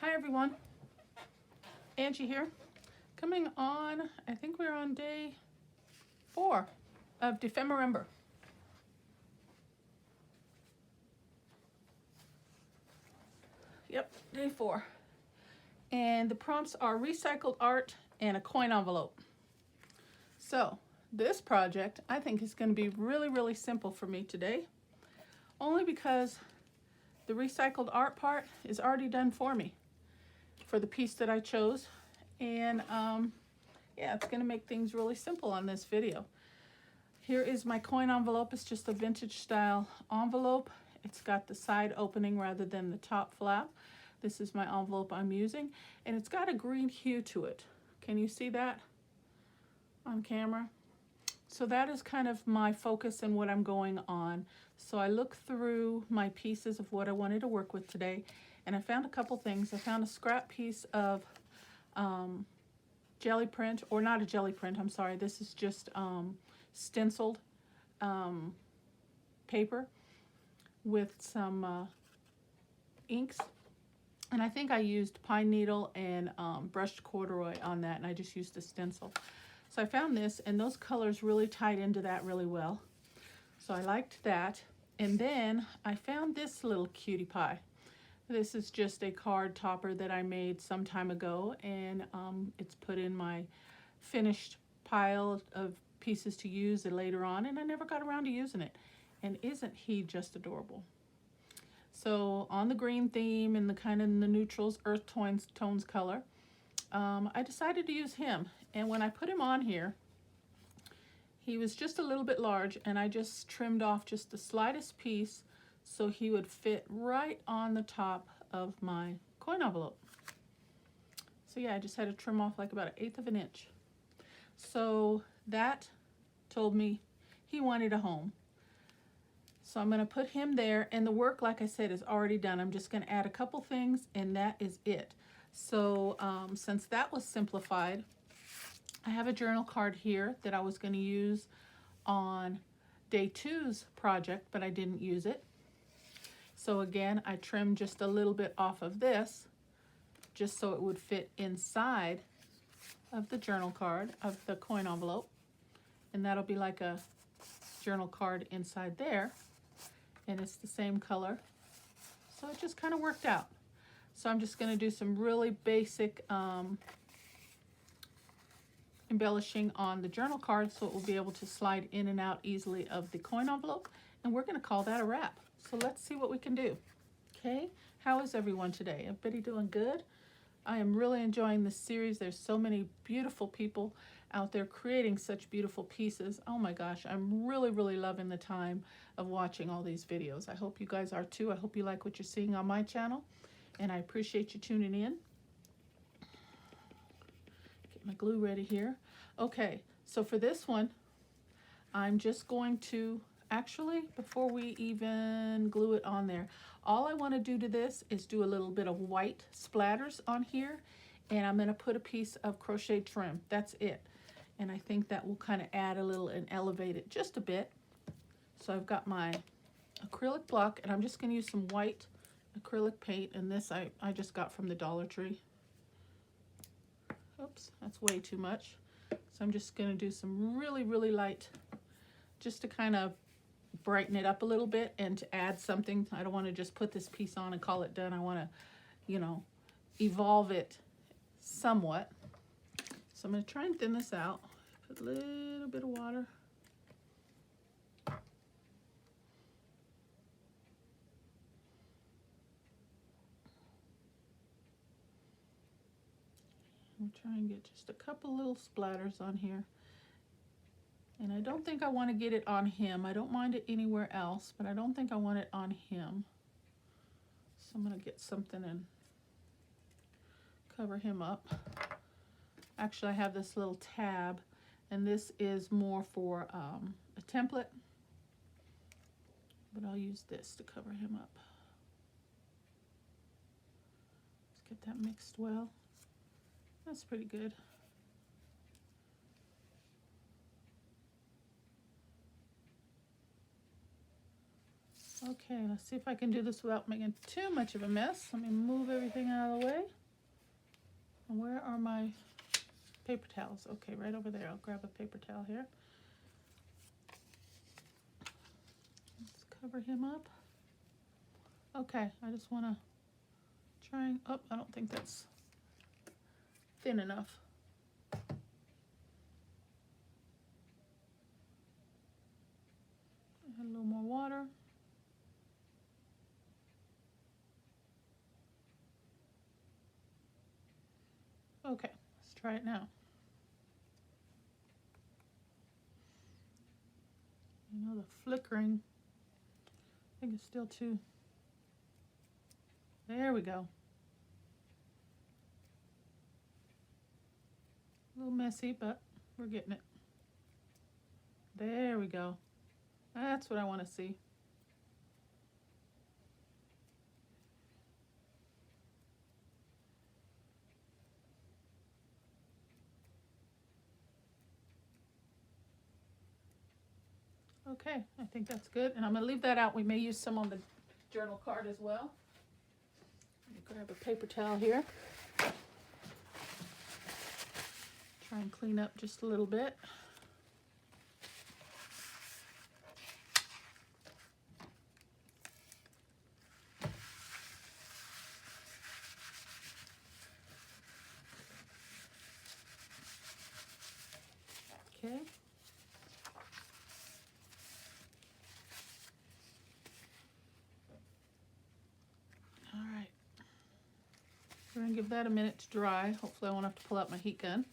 Hi everyone, Angie here. Coming on, I think we're on day 4 of Defemember. Yep, day 4. And the prompts are recycled art and a coin envelope. So this project I think is going to be really simple for me today, only because the recycled art part is already done for me for the piece that I chose. And yeah, it's going to make things really simple on this video. Here is my coin envelope. It's just a vintage style envelope. It's got the side opening rather than the top flap. This is my envelope I'm using, and it's got a green hue to it. Can you see that on camera? So that is kind of my focus and what I'm going on. So I looked through my pieces of what I wanted to work with today, and I found a couple things. I found a scrap piece of jelly print, or not a jelly print, I'm sorry. This is just stenciled paper with some inks. And I think I used pine needle and brushed corduroy on that, and I just used a stencil. So I found this, and those colors really tied into that really well. So I liked that. And then I found this little cutie pie. This is just a card topper that I made some time ago, and it's put in my finished pile of pieces to use later on, and I never got around to using it. And isn't he just adorable? So on the green theme and the kind of the neutrals, earth tones color, I decided to use him. And when I put him on here, he was just a little bit large, and I just trimmed off just the slightest piece so he would fit right on the top of my coin envelope. So yeah, I just had to trim off like about 1/8 of an inch. So that told me he wanted a home. So I'm going to put him there, and the work, like I said, is already done. I'm just going to add a couple things, and that is it. So since that was simplified, I have a journal card here that I was going to use on day 2's project, but I didn't use it. So again, I trimmed just a little bit off of this, just so it would fit inside of the journal card, of the coin envelope. And that'll be like a journal card inside there. And it's the same color. So it just kind of worked out. So I'm just going to do some really basic embellishing on the journal card so it will be able to slide in and out easily of the coin envelope. And we're going to call that a wrap. So let's see what we can do. Okay, how is everyone today? Everybody doing good? I am really enjoying this series. There's so many beautiful people out there creating such beautiful pieces. Oh my gosh, I'm really loving the time of watching all these videos. I hope you guys are too. I hope you like what you're seeing on my channel, and I appreciate you tuning in. Get my glue ready here. Okay, so for this one, I'm just going to, actually, before we even glue it on there, all I want to do to this is do a little bit of white splatters on here, and I'm going to put a piece of crochet trim. That's it. And I think that will kind of add a little and elevate it just a bit. So I've got my acrylic block, and I'm just going to use some white acrylic paint, and this I just got from the Dollar Tree. Oops, that's way too much. So I'm just going to do some really light, just to kind of brighten it up a little bit and to add something. I don't want to just put this piece on and call it done. I want to, you know, evolve it somewhat. So I'm going to try and thin this out. Put a little bit of water. I'm trying to get just a couple little splatters on here. And I don't think I want to get it on him. I don't mind it anywhere else, but I don't think I want it on him. So I'm going to get something and cover him up. Actually, I have this little tab, and this is more for a template, but I'll use this to cover him up. Let's get that mixed well. That's pretty good. Okay, let's see if I can do this without making too much of a mess. Let me move everything out of the way. And where are my paper towels? Okay, right over there. I'll grab a paper towel here. Let's cover him up. Okay, I just want to try and, oh, I don't think that's thin enough. Add a little more water. Okay, let's try it now. You know, the flickering, I think it's still too, there we go. A little messy, but we're getting it. There we go. That's what I want to see. Okay, I think that's good. And I'm going to leave that out. We may use some on the journal card as well. Let me grab a paper towel here. Try and clean up just a little bit. Okay. All right. We're going to give that a minute to dry. Hopefully I won't have to pull out my heat gun.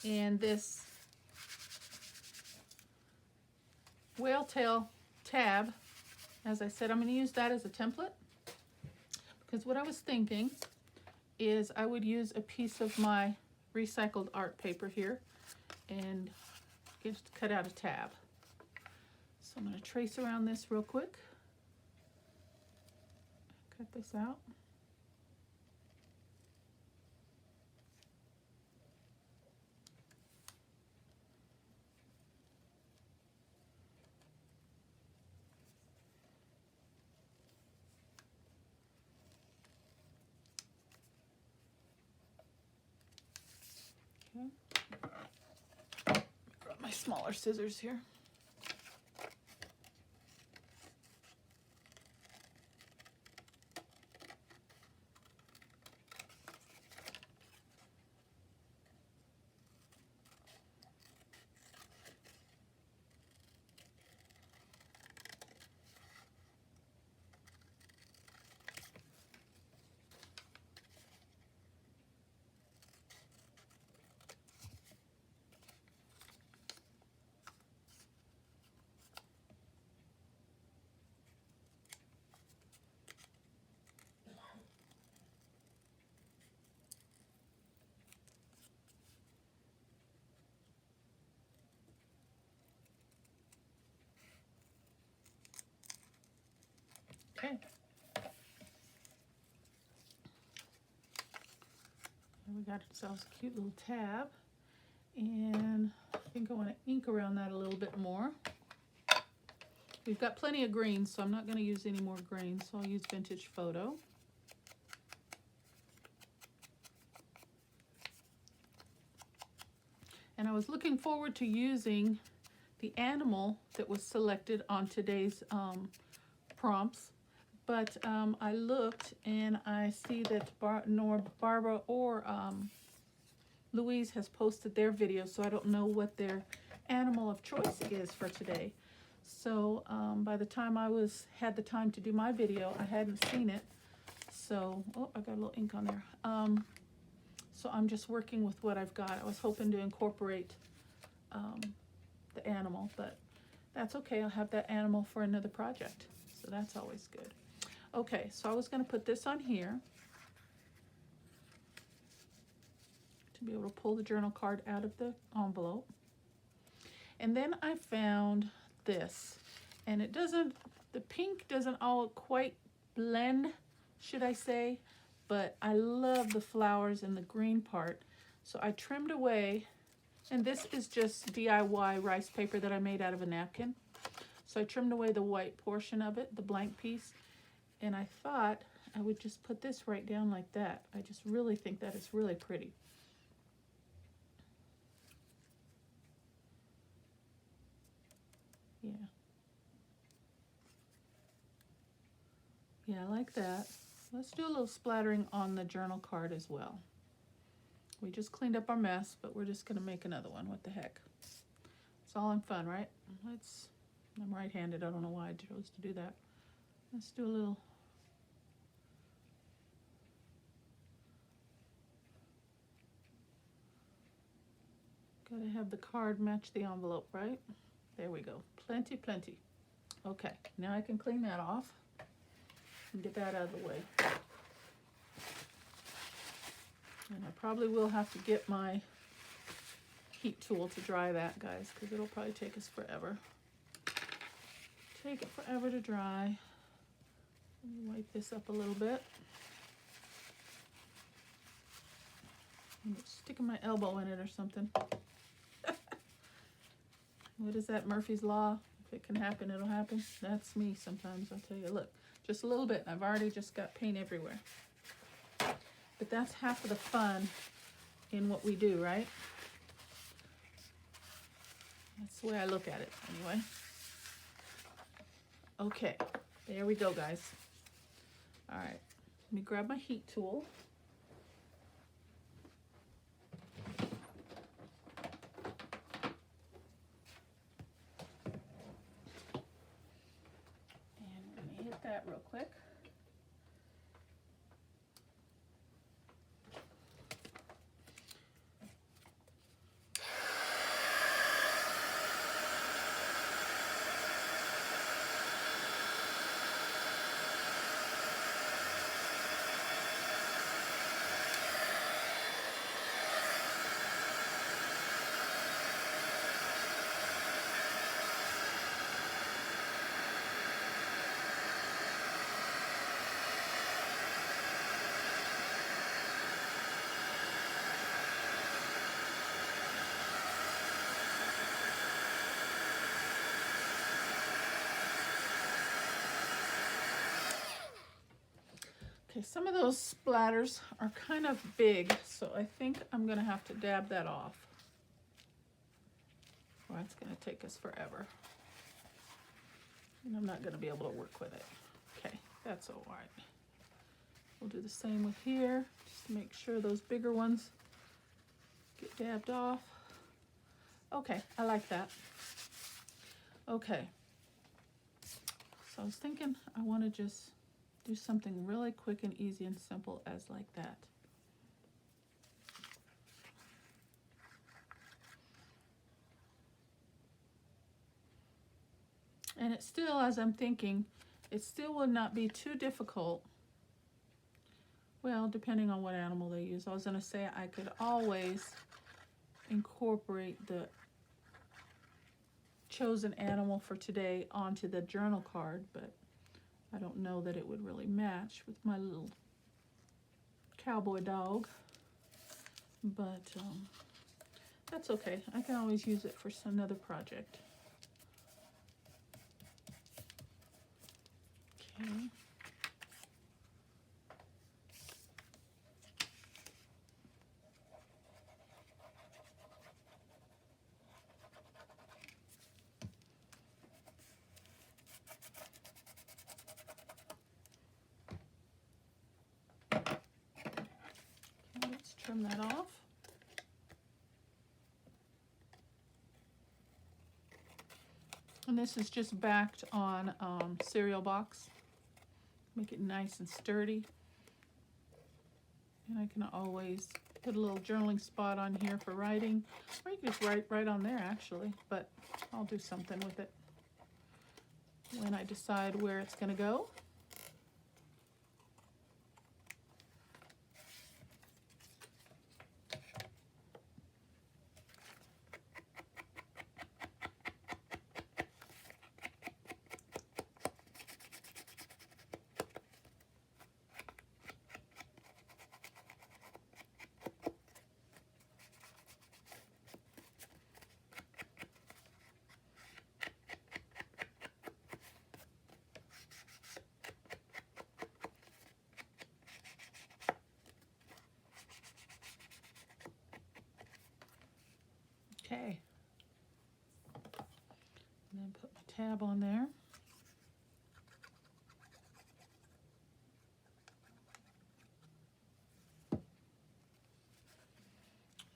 And this whale tail tab, as I said, I'm going to use that as a template. Because what I was thinking is I would use a piece of my recycled art paper here and just cut out a tab. So I'm going to trace around this real quick. Cut this out. Okay. Grab my smaller scissors here. Okay. And we got ourselves a cute little tab. And I think I want to ink around that a little bit more. We've got plenty of green, so I'm not going to use any more green, so I'll use Vintage Photo. And I was looking forward to using the animal that was selected on today's prompts, but I looked and I see that nor Barbara or Louise has posted their video, so I don't know what their animal of choice is for today. So by the time I had the time to do my video, I hadn't seen it. So, oh, I got a little ink on there. So I'm just working with what I've got. I was hoping to incorporate the animal, but that's okay. I'll have that animal for another project. So that's always good. Okay, so I was going to put this on here to be able to pull the journal card out of the envelope. And then I found this, and it doesn't, the pink doesn't all quite blend, should I say, but I love the flowers and the green part. So I trimmed away, and this is just DIY rice paper that I made out of a napkin. So I trimmed away the white portion of it, the blank piece, and I thought I would just put this right down like that. I just really think that is really pretty. Yeah. Yeah, I like that. Let's do a little splattering on the journal card as well. We just cleaned up our mess, but we're just gonna make another one. What the heck? It's all in fun, right? I'm right-handed. I don't know why I chose to do that. Let's do a little. Gotta have the card match the envelope, right? There we go. Plenty, plenty. Okay, now I can clean that off and get that out of the way. And I probably will have to get my heat tool to dry that, guys, because it'll probably take us forever. Take it forever to dry. Let me wipe this up a little bit. I'm sticking my elbow in it or something. What is that, Murphy's Law? If it can happen, it'll happen. That's me sometimes, I'll tell you. Look, just a little bit. I've already just got paint everywhere. But that's half of the fun in what we do, right? That's the way I look at it, anyway. Okay, there we go, guys. All right, let me grab my heat tool. And we're gonna hit that real quick. Okay, some of those splatters are kind of big, so I think I'm gonna have to dab that off. Or it's gonna take us forever. And I'm not gonna be able to work with it. Okay, that's all right. We'll do the same with here, just to make sure those bigger ones get dabbed off. Okay, I like that. Okay. So I was thinking I wanna just do something really quick and easy and simple as like that. And it still, as I'm thinking, it still would not be too difficult. Well, depending on what animal they use. I was gonna say I could always incorporate the chosen animal for today onto the journal card, but I don't know that it would really match with my little cowboy dog, but that's okay. I can always use it for another project. Okay. Let's trim that off. And this is just backed on cereal box. Make it nice and sturdy. And I can always put a little journaling spot on here for writing. Or you can just write right on there actually, but I'll do something with it when I decide where it's gonna go. Okay. And then put my tab on there.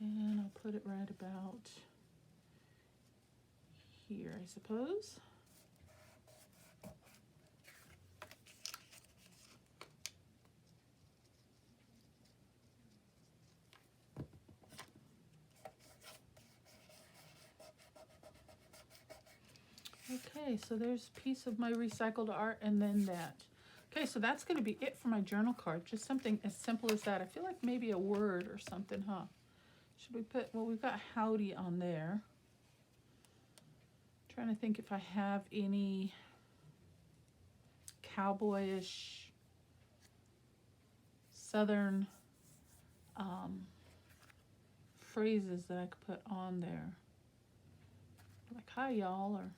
And I'll put it right about here, I suppose. Okay, so there's a piece of my recycled art, and then that. Okay, so that's going to be it for my journal card. Just something as simple as that. I feel like maybe a word or something, huh? Should we put, well, we've got howdy on there. I'm trying to think if I have any cowboyish southern phrases that I could put on there. Like, hi y'all, or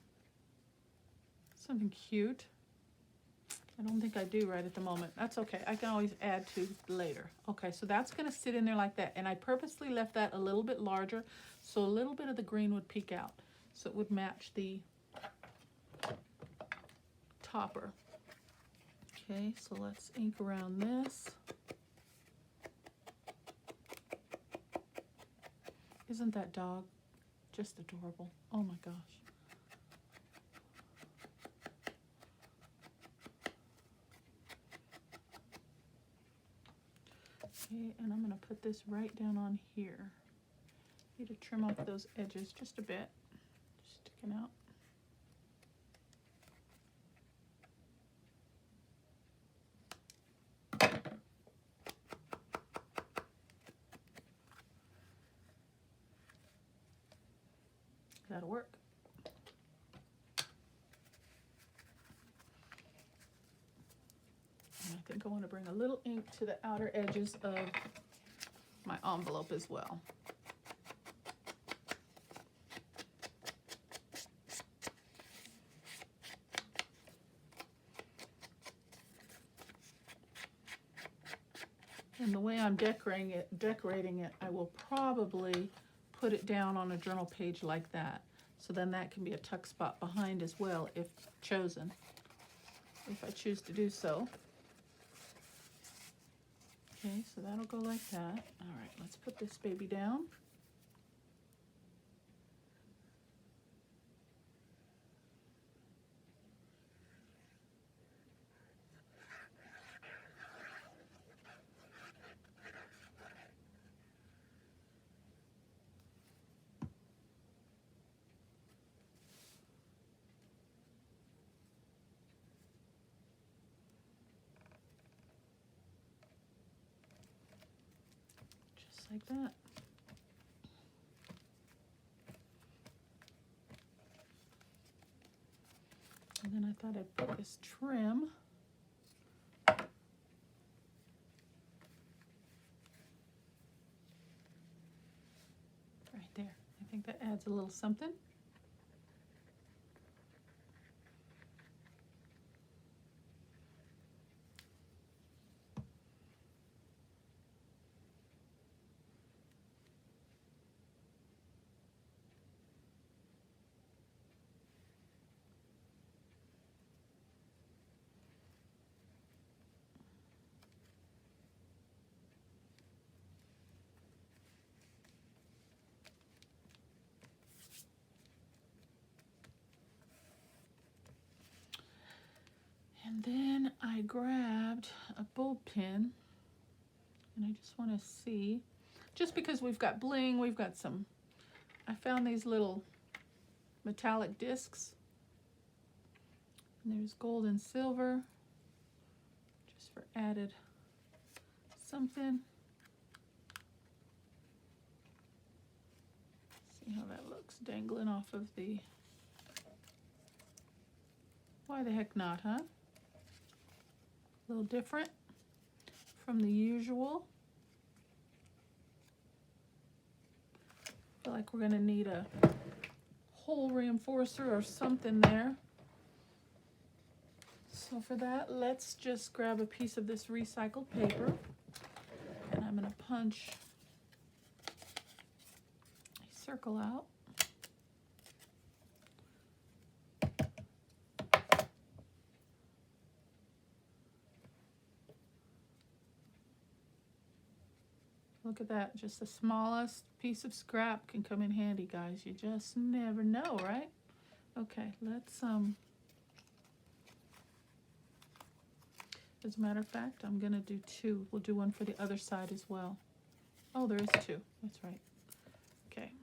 something cute. I don't think I do right at the moment. That's okay. I can always add to later. Okay, so that's going to sit in there like that. And I purposely left that a little bit larger so a little bit of the green would peek out. So it would match the topper. Okay, so let's ink around this. Isn't that dog just adorable? Oh my gosh. Okay, and I'm going to put this right down on here. Need to trim off those edges just a bit. Just sticking out. That'll work. And I think I want to bring a little ink to the outer edges of my envelope as well. And the way I'm decorating it, I will probably put it down on a journal page like that. So then that can be a tuck spot behind as well if chosen, if I choose to do so. Okay, so that'll go like that. All right, let's put this baby down. Just like that. And then I thought I'd put this trim right there. I think that adds a little something. And then I grabbed a bulb pin, and I just want to see, just because we've got bling, we've got some, I found these little metallic discs, and there's gold and silver, just for added something. See how that looks dangling off of the, why the heck not, huh? A little different from the usual. I feel like we're going to need a hole reinforcer or something there. So for that, let's just grab a piece of this recycled paper, and I'm going to punch a circle out. Look at that. Just the smallest piece of scrap can come in handy, guys. You just never know, right? Okay, let's, as a matter of fact, I'm gonna do two. We'll do one for the other side as well. Oh, there is two. That's right. Okay.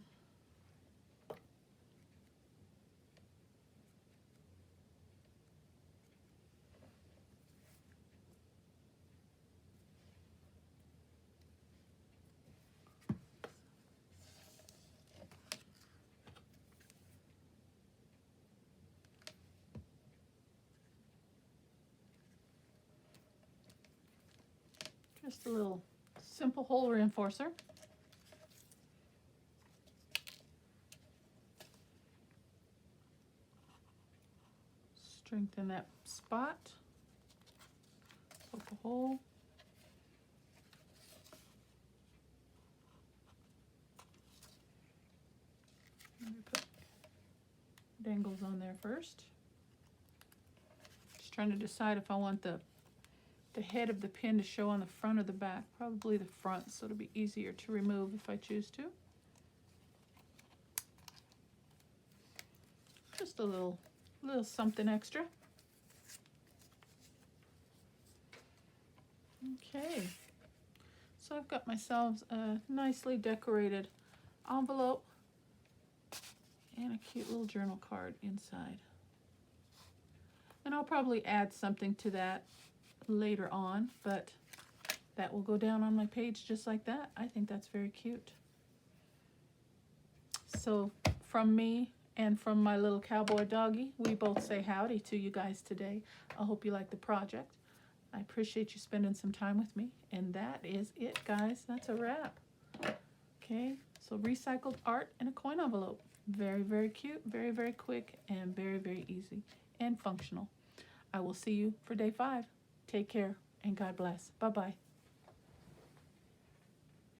Just a little simple hole reinforcer. Strengthen that spot. Poke a hole. Let me put dangles on there first. Just trying to decide if I want the head of the pin to show on the front or the back. Probably the front, so it'll be easier to remove if I choose to. Just a little something extra. Okay, so I've got myself a nicely decorated envelope and a cute little journal card inside. And I'll probably add something to that later on, but that will go down on my page just like that. I think that's very cute. So from me and from my little cowboy doggy, we both say howdy to you guys today. I hope you like the project. I appreciate you spending some time with me. And that is it, guys. That's a wrap. Okay, so recycled art in a coin envelope. Very, very cute, very, very quick, and very, very easy and functional. I will see you for day 5. Take care and God bless. Bye-bye.